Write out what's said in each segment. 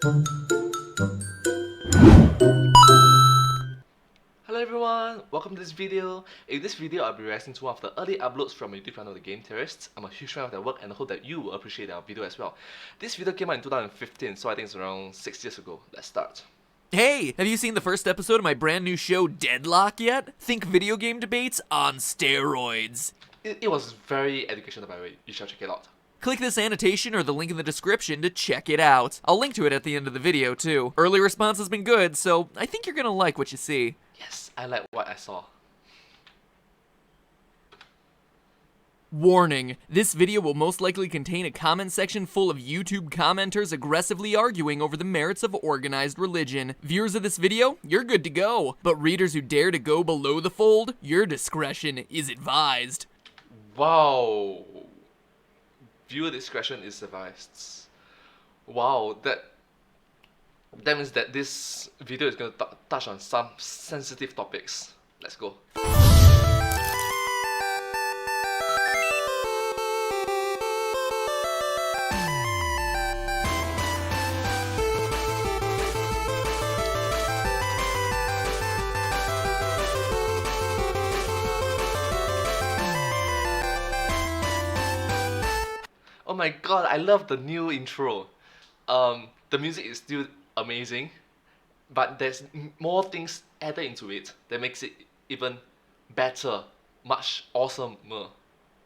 Hello everyone, welcome to this video. In this video, I'll be reacting to one of the early uploads from my YouTube channel, the game Theorists. I'm a huge fan of their work and I hope that you will appreciate their video as well. This video came out in 2015, so I think it's around 6 years ago. Let's start. Hey, have you seen the first episode of my brand new show Deadlock yet? Think video game debates on steroids. It was very educational, by the way. You should check it out. Click this annotation or the link in the description to check it out. I'll link to it at the end of the video too. Early response has been good, so I think you're gonna like what you see. Yes, I like what I saw. Warning, this video will most likely contain a comment section full of YouTube commenters aggressively arguing over the merits of organized religion. Viewers of this video, you're good to go. But readers who dare to go below the fold, your discretion is advised. Wow. Viewer discretion is advised. Wow, that means that this video is going to touch on some sensitive topics. Let's go. Oh my god, I love the new intro. The music is still amazing, but there's more things added into it that makes it even better, much awesomer.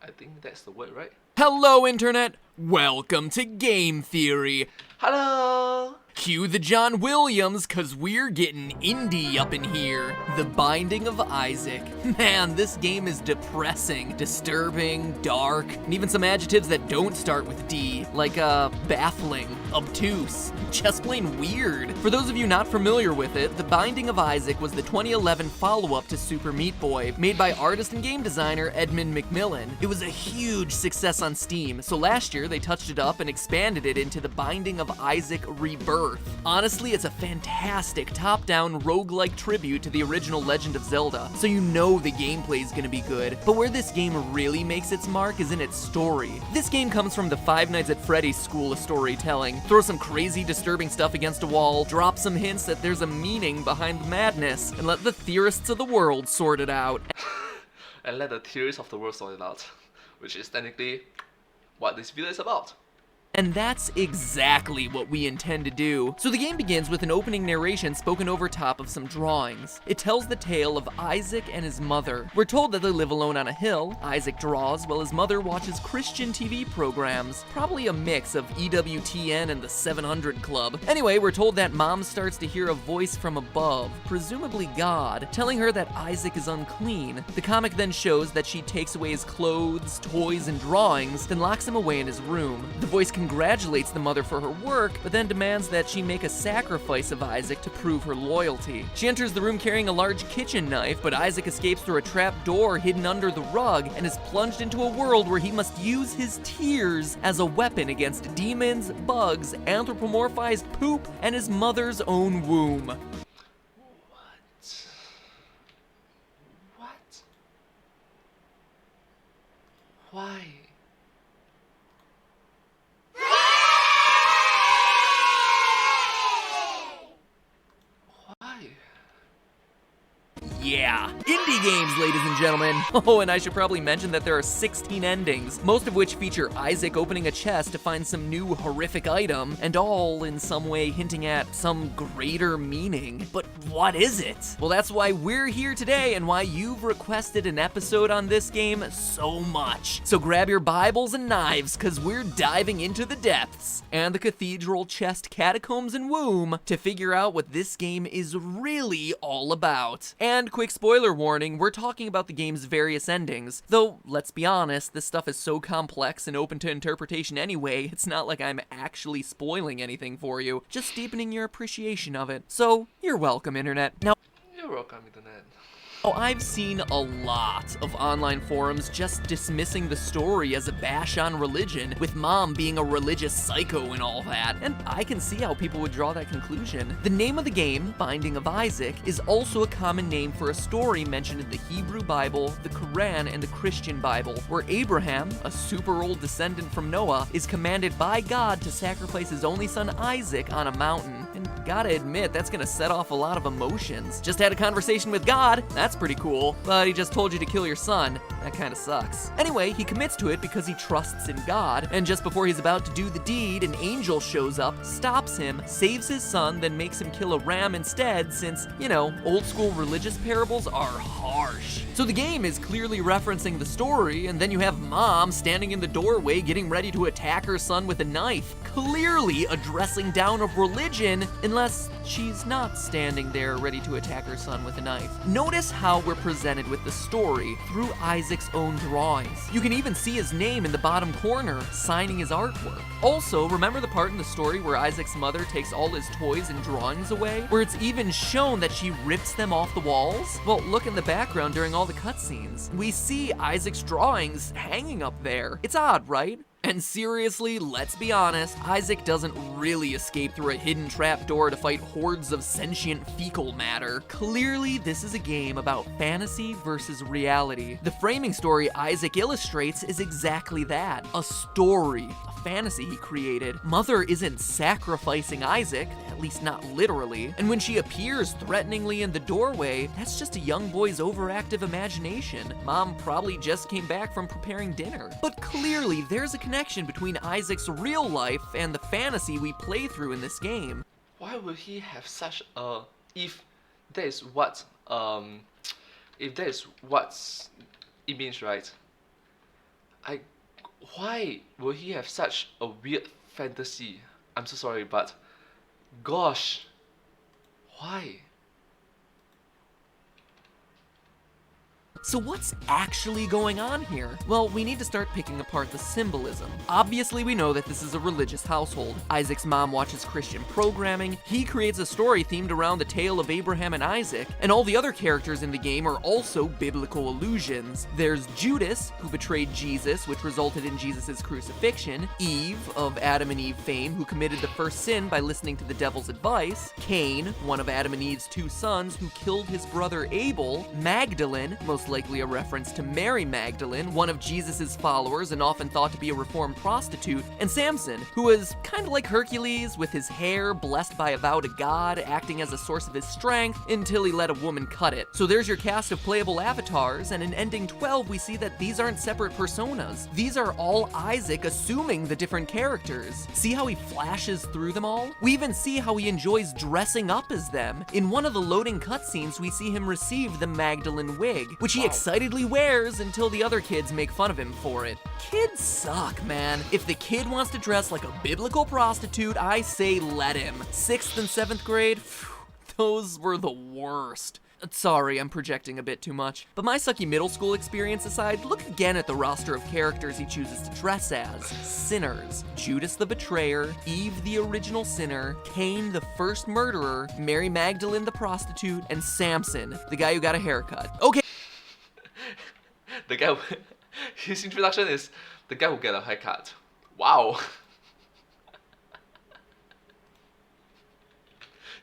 I think that's the word, right? Hello, Internet! Welcome to Game Theory. Hello! Cue the John Williams, cause we're getting indie up in here. The Binding of Isaac. Man, this game is depressing, disturbing, dark, and even some adjectives that don't start with D, like baffling, obtuse, just plain weird. For those of you not familiar with it, The Binding of Isaac was the 2011 follow-up to Super Meat Boy, made by artist and game designer Edmund McMillan. It was a huge success on Steam, so last year they touched it up and expanded it into The Binding of Isaac Rebirth. Honestly, it's a fantastic top-down roguelike tribute to the original Legend of Zelda, so you know the gameplay is gonna be good. But where this game really makes its mark is in its story. This game comes from the Five Nights at Freddy's school of storytelling. Throw some crazy, disturbing stuff against a wall, drop some hints that there's a meaning behind the madness, and let the theorists of the world sort it out. And let the theories of the world sort it out, which is technically what this video is about. And that's exactly what we intend to do. So the game begins with an opening narration spoken over top of some drawings. It tells the tale of Isaac and his mother. We're told that they live alone on a hill. Isaac draws while his mother watches Christian TV programs. Probably a mix of EWTN and the 700 Club. Anyway, we're told that mom starts to hear a voice from above, presumably God, telling her that Isaac is unclean. The comic then shows that she takes away his clothes, toys, and drawings, then locks him away in his room. The voice congratulates the mother for her work, but then demands that she make a sacrifice of Isaac to prove her loyalty. She enters the room carrying a large kitchen knife, but Isaac escapes through a trap door hidden under the rug and is plunged into a world where he must use his tears as a weapon against demons, bugs, anthropomorphized poop, and his mother's own womb. What? Why? Yeah, indie games, ladies and gentlemen. Oh, and I should probably mention that there are 16 endings, most of which feature Isaac opening a chest to find some new horrific item, and all in some way hinting at some greater meaning. But what is it? Well, that's why we're here today and why you've requested an episode on this game so much. So grab your Bibles and knives, cause we're diving into the depths and the cathedral, chest, catacombs, and womb to figure out what this game is really all about. And quick spoiler warning, we're talking about the game's various endings. Though, let's be honest, this stuff is so complex and open to interpretation anyway, it's not like I'm actually spoiling anything for you, just deepening your appreciation of it. So, you're welcome, Internet. Now, You're welcome, Internet. Oh, I've seen a lot of online forums just dismissing the story as a bash on religion, with Mom being a religious psycho and all that, and I can see how people would draw that conclusion. The name of the game, Binding of Isaac, is also a common name for a story mentioned in the Hebrew Bible, the Quran, and the Christian Bible, where Abraham, a super old descendant from Noah, is commanded by God to sacrifice his only son Isaac on a mountain. And gotta admit, that's gonna set off a lot of emotions. Just had a conversation with God, that's pretty cool, but he just told you to kill your son. That kinda sucks. Anyway, he commits to it because he trusts in God, and just before he's about to do the deed, an angel shows up, stops him, saves his son, then makes him kill a ram instead since, you know, old school religious parables are harsh. So the game is clearly referencing the story, and then you have Mom standing in the doorway getting ready to attack her son with a knife, clearly addressing down of religion, unless she's not standing there ready to attack her son with a knife. Notice how we're presented with the story through Isaac's own drawings. You can even see his name in the bottom corner, signing his artwork. Also, remember the part in the story where Isaac's mother takes all his toys and drawings away? Where it's even shown that she rips them off the walls? Well, look in the background during all the cutscenes. We see Isaac's drawings hanging up there. It's odd, right? And seriously, let's be honest, Isaac doesn't really escape through a hidden trapdoor to fight hordes of sentient fecal matter. Clearly, this is a game about fantasy versus reality. The framing story Isaac illustrates is exactly that, a story, a fantasy he created. Mother isn't sacrificing Isaac, at least not literally, and when she appears threateningly in the doorway, that's just a young boy's overactive imagination. Mom probably just came back from preparing dinner. But clearly, there's a connection between Isaac's real life and the fantasy we play through in this game. Why would he have such a... If that is what... If that is what it means, right? Why would he have such a weird fantasy? I'm so sorry, but... Gosh... Why? So what's actually going on here? Well, we need to start picking apart the symbolism. Obviously, we know that this is a religious household. Isaac's mom watches Christian programming, he creates a story themed around the tale of Abraham and Isaac, and all the other characters in the game are also biblical allusions. There's Judas, who betrayed Jesus, which resulted in Jesus' crucifixion, Eve, of Adam and Eve fame, who committed the first sin by listening to the devil's advice, Cain, one of Adam and Eve's two sons, who killed his brother Abel, Magdalene, most likely a reference to Mary Magdalene, one of Jesus' followers and often thought to be a reformed prostitute, and Samson, who was kind of like Hercules, with his hair blessed by a vow to God, acting as a source of his strength until he let a woman cut it. So there's your cast of playable avatars, and in Ending 12 we see that these aren't separate personas. These are all Isaac assuming the different characters. See how he flashes through them all? We even see how he enjoys dressing up as them. In one of the loading cutscenes we see him receive the Magdalene wig, which he excitedly wears until the other kids make fun of him for it. Kids suck, man. If the kid wants to dress like a biblical prostitute, I say let him. 6th and 7th grade, those were the worst. Sorry, I'm projecting a bit too much. But my sucky middle school experience aside, look again at the roster of characters he chooses to dress as. Sinners. Judas the betrayer, Eve the original sinner, Cain the first murderer, Mary Magdalene the prostitute, and Samson, the guy who got a haircut. Okay. The guy who, his introduction is the guy who get a haircut. Wow.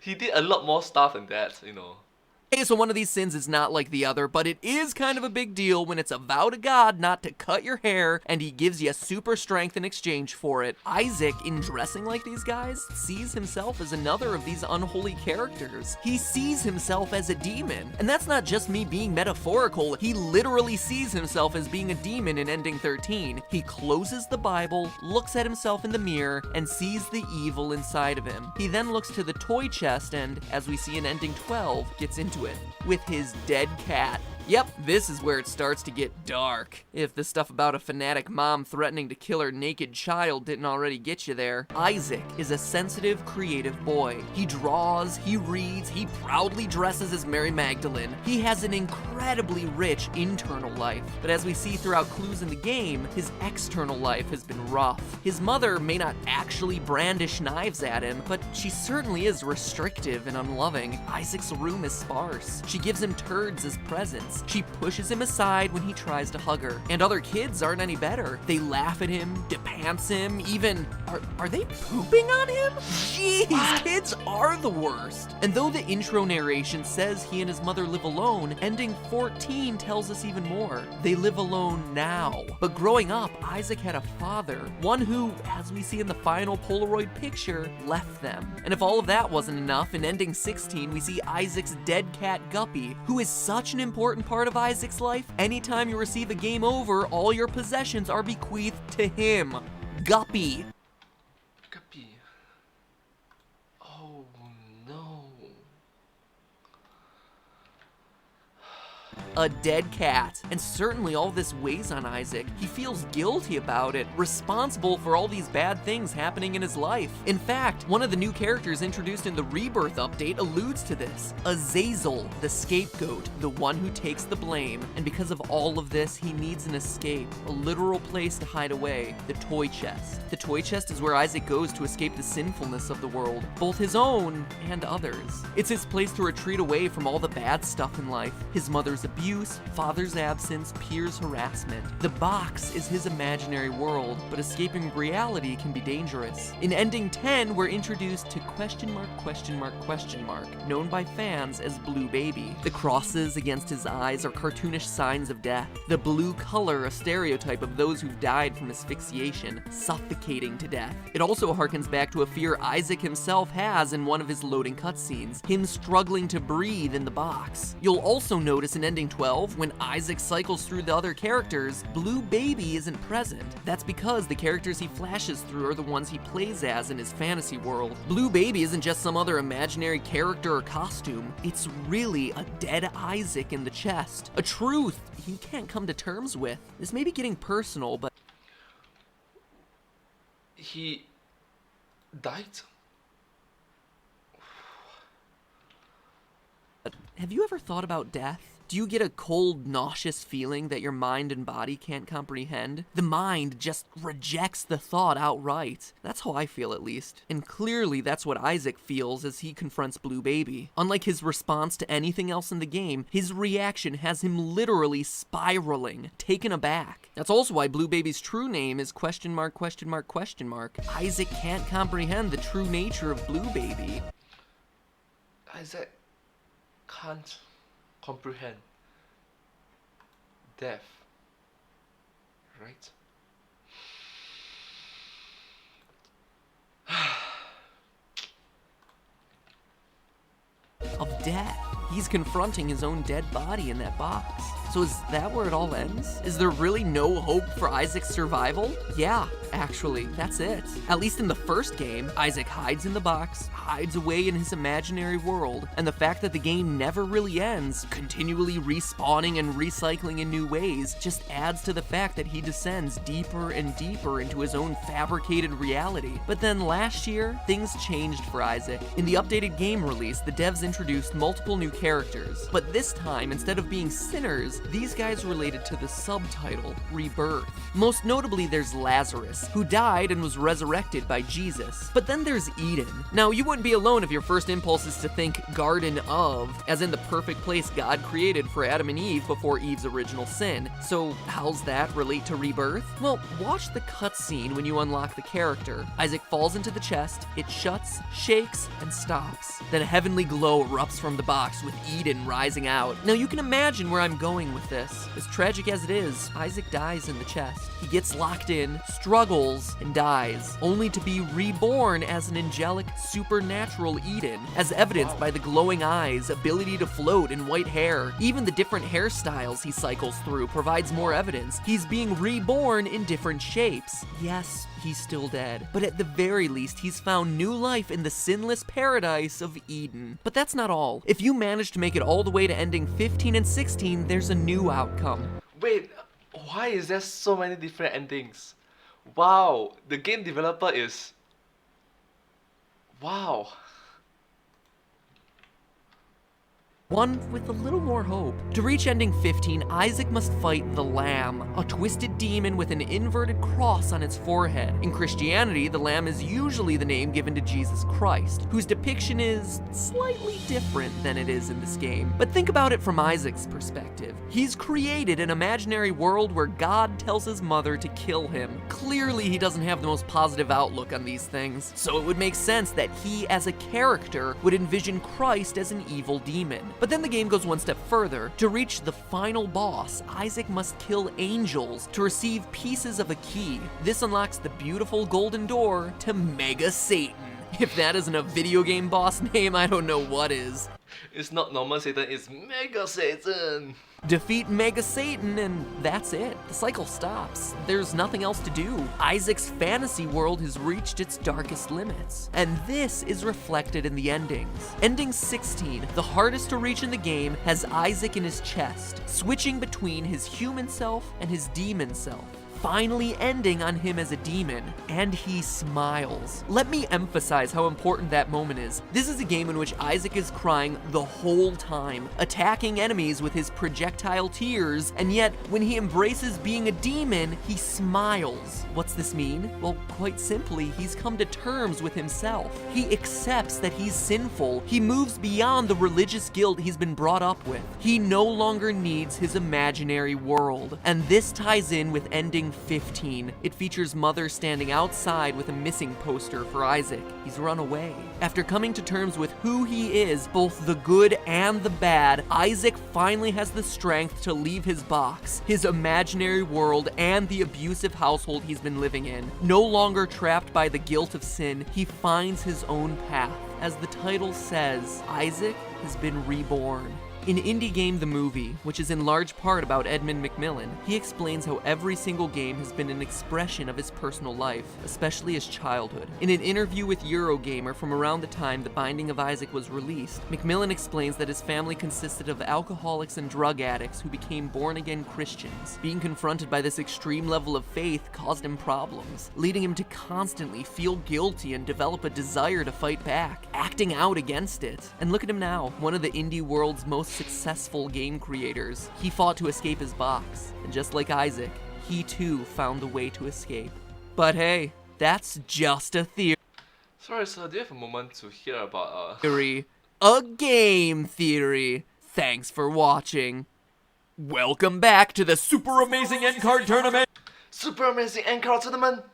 He did a lot more stuff than that, you know. Okay, so one of these sins is not like the other, but it is kind of a big deal when it's a vow to God not to cut your hair, and he gives you super strength in exchange for it. Isaac, in dressing like these guys, sees himself as another of these unholy characters. He sees himself as a demon, and that's not just me being metaphorical, he literally sees himself as being a demon in Ending 13. He closes the Bible, looks at himself in the mirror, and sees the evil inside of him. He then looks to the toy chest and, as we see in Ending 12, gets into it with his dead cat. Yep, this is where it starts to get dark. If the stuff about a fanatic mom threatening to kill her naked child didn't already get you there. Isaac is a sensitive, creative boy. He draws, he reads, he proudly dresses as Mary Magdalene. He has an incredibly rich internal life. But as we see throughout clues in the game, his external life has been rough. His mother may not actually brandish knives at him, but she certainly is restrictive and unloving. Isaac's room is sparse. She gives him turds as presents. She pushes him aside when he tries to hug her. And other kids aren't any better. They laugh at him, depants him, even... Are they pooping on him? Jeez, kids are the worst. And though the intro narration says he and his mother live alone, ending 14 tells us even more. They live alone now. But growing up, Isaac had a father, one who, as we see in the final Polaroid picture, left them. And if all of that wasn't enough, in ending 16, we see Isaac's dead cat Guppy, who is such an important part of Isaac's life. Anytime you receive a game over, all your possessions are bequeathed to him. Guppy. Guppy. Oh no. A dead cat. And certainly all this weighs on Isaac. He feels guilty about it, responsible for all these bad things happening in his life. In fact, one of the new characters introduced in the Rebirth update alludes to this. Azazel, the scapegoat, the one who takes the blame. And because of all of this, he needs an escape, a literal place to hide away, the toy chest. The toy chest is where Isaac goes to escape the sinfulness of the world, both his own and others. It's his place to retreat away from all the bad stuff in life, his mother's abuse, father's absence, peers' harassment. The box is his imaginary world, but escaping reality can be dangerous. In ending 10, we're introduced to question mark, known by fans as Blue Baby. The crosses against his eyes are cartoonish signs of death. The blue color, a stereotype of those who've died from asphyxiation, suffocating to death. It also harkens back to a fear Isaac himself has in one of his loading cutscenes, him struggling to breathe in the box. You'll also notice in ending 12, when Isaac cycles through the other characters, Blue Baby isn't present. That's because the characters he flashes through are the ones he plays as in his fantasy world. Blue Baby isn't just some other imaginary character or costume. It's really a dead Isaac in the chest. A truth he can't come to terms with. This may be getting personal, but... He died? Have you ever thought about death? Do you get a cold, nauseous feeling that your mind and body can't comprehend? The mind just rejects the thought outright. That's how I feel, at least. And clearly that's what Isaac feels as he confronts Blue Baby. Unlike his response to anything else in the game, his reaction has him literally spiraling, taken aback. That's also why Blue Baby's true name is question mark. Isaac can't comprehend the true nature of Blue Baby. Isaac can't comprehend death, right? Of death. He's confronting his own dead body in that box. So is that where it all ends? Is there really no hope for Isaac's survival? Yeah, actually, that's it. At least in the first game, Isaac hides in the box, hides away in his imaginary world, and the fact that the game never really ends, continually respawning and recycling in new ways, just adds to the fact that he descends deeper and deeper into his own fabricated reality. But then last year, things changed for Isaac. In the updated game release, the devs introduced multiple new characters, but this time, instead of being sinners, these guys related to the subtitle, Rebirth. Most notably, there's Lazarus, who died and was resurrected by Jesus. But then there's Eden. Now, you wouldn't be alone if your first impulse is to think Garden of, as in the perfect place God created for Adam and Eve before Eve's original sin. So how's that relate to Rebirth? Well, watch the cutscene when you unlock the character. Isaac falls into the chest, it shuts, shakes, and stops. Then a heavenly glow erupts from the box with Eden rising out. Now you can imagine where I'm going with this. As tragic as it is, Isaac dies in the chest. He gets locked in, struggles, and dies, only to be reborn as an angelic, supernatural Eden, as evidenced by the glowing eyes, ability to float, and white hair. Even the different hairstyles he cycles through provides more evidence. He's being reborn in different shapes. Yes, he's still dead. But at the very least, he's found new life in the sinless paradise of Eden. But that's not all. If you manage to make it all the way to ending 15 and 16, there's a new outcome. Wait, why is there so many different endings? Wow, the game developer is... Wow. One with a little more hope. To reach ending 15, Isaac must fight the Lamb, a twisted demon with an inverted cross on its forehead. In Christianity, the Lamb is usually the name given to Jesus Christ, whose depiction is slightly different than it is in this game. But think about it from Isaac's perspective. He's created an imaginary world where God tells his mother to kill him. Clearly, he doesn't have the most positive outlook on these things, so it would make sense that he, as a character, would envision Christ as an evil demon. But then the game goes one step further. To reach the final boss, Isaac must kill angels to receive pieces of a key. This unlocks the beautiful golden door to Mega Satan. If that isn't a video game boss name, I don't know what is. It's not normal Satan, it's Mega Satan! Defeat Mega Satan and that's it. The cycle stops. There's nothing else to do. Isaac's fantasy world has reached its darkest limits. And this is reflected in the endings. Ending 16, the hardest to reach in the game, has Isaac in his chest, switching between his human self and his demon self, finally ending on him as a demon, and he smiles. Let me emphasize how important that moment is. This is a game in which Isaac is crying the whole time, attacking enemies with his projectile tears, and yet when he embraces being a demon, he smiles. What's this mean? Well, quite simply, he's come to terms with himself. He accepts that he's sinful. He moves beyond the religious guilt he's been brought up with. He no longer needs his imaginary world. And this ties in with ending 15. It features Mother standing outside with a missing poster for Isaac. He's run away. After coming to terms with who he is, both the good and the bad, Isaac finally has the strength to leave his box, his imaginary world, and the abusive household he's been living in. No longer trapped by the guilt of sin, he finds his own path. As the title says, Isaac has been reborn. In Indie Game The Movie, which is in large part about Edmund Macmillan, he explains how every single game has been an expression of his personal life, especially his childhood. In an interview with Eurogamer from around the time The Binding of Isaac was released, Macmillan explains that his family consisted of alcoholics and drug addicts who became born-again Christians. Being confronted by this extreme level of faith caused him problems, leading him to constantly feel guilty and develop a desire to fight back, acting out against it. And look at him now, one of the indie world's most successful game creators. He fought to escape his box, and just like Isaac, he too found a way to escape. But hey, that's just a Sorry sir, do you have a moment to hear about theory. A game theory. Thanks for watching. Welcome back to the Super Amazing End Card Tournament! Super Amazing End Card Tournament?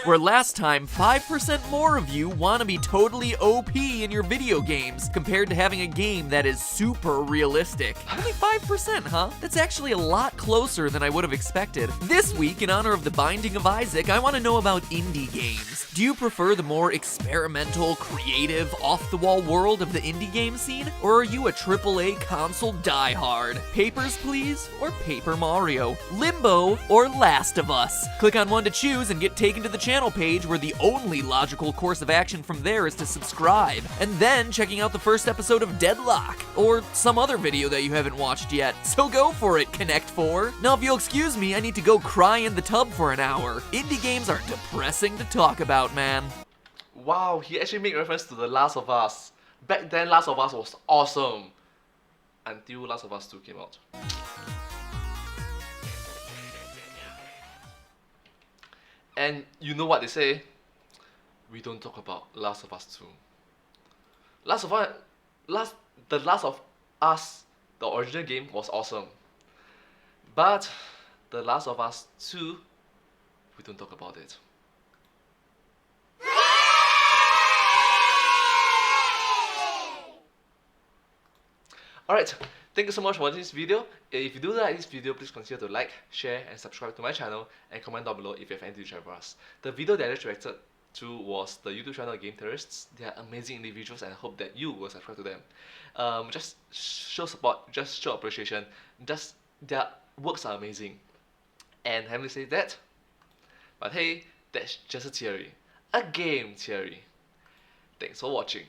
Where last time, 5% more of you want to be totally OP in your video games, compared to having a game that is super realistic. Only 5%, huh? That's actually a lot closer than I would have expected. This week, in honor of the Binding of Isaac, I want to know about indie games. Do you prefer the more experimental, creative, off-the-wall world of the indie game scene? Or are you a AAA console diehard? Papers, Please, or Paper Mario? Limbo, or Last of Us? Click on one to choose and get taken to the channel page, where the only logical course of action from there is to subscribe, and then checking out the first episode of Deadlock, or some other video that you haven't watched yet. So go for it, Connect 4. Now if you'll excuse me, I need to go cry in the tub for an hour. Indie games are depressing to talk about, man. Wow, he actually made reference to The Last of Us. Back then, Last of Us was awesome. Until Last of Us 2 came out. And you know what they say? We don't talk about Last of Us 2. The Last of Us, the original game, was awesome. But The Last of Us 2, we don't talk about it. Alright, thank you so much for watching this video. If you do like this video, please consider to like, share, and subscribe to my channel, and comment down below if you have anything to share with us. The video that I just reacted to was the YouTube channel Game Theorists. They are amazing individuals, and I hope that you will subscribe to them. Just show support, just show appreciation. Their works are amazing. And having said that, but hey, That's just a theory. A game theory. Thanks for watching.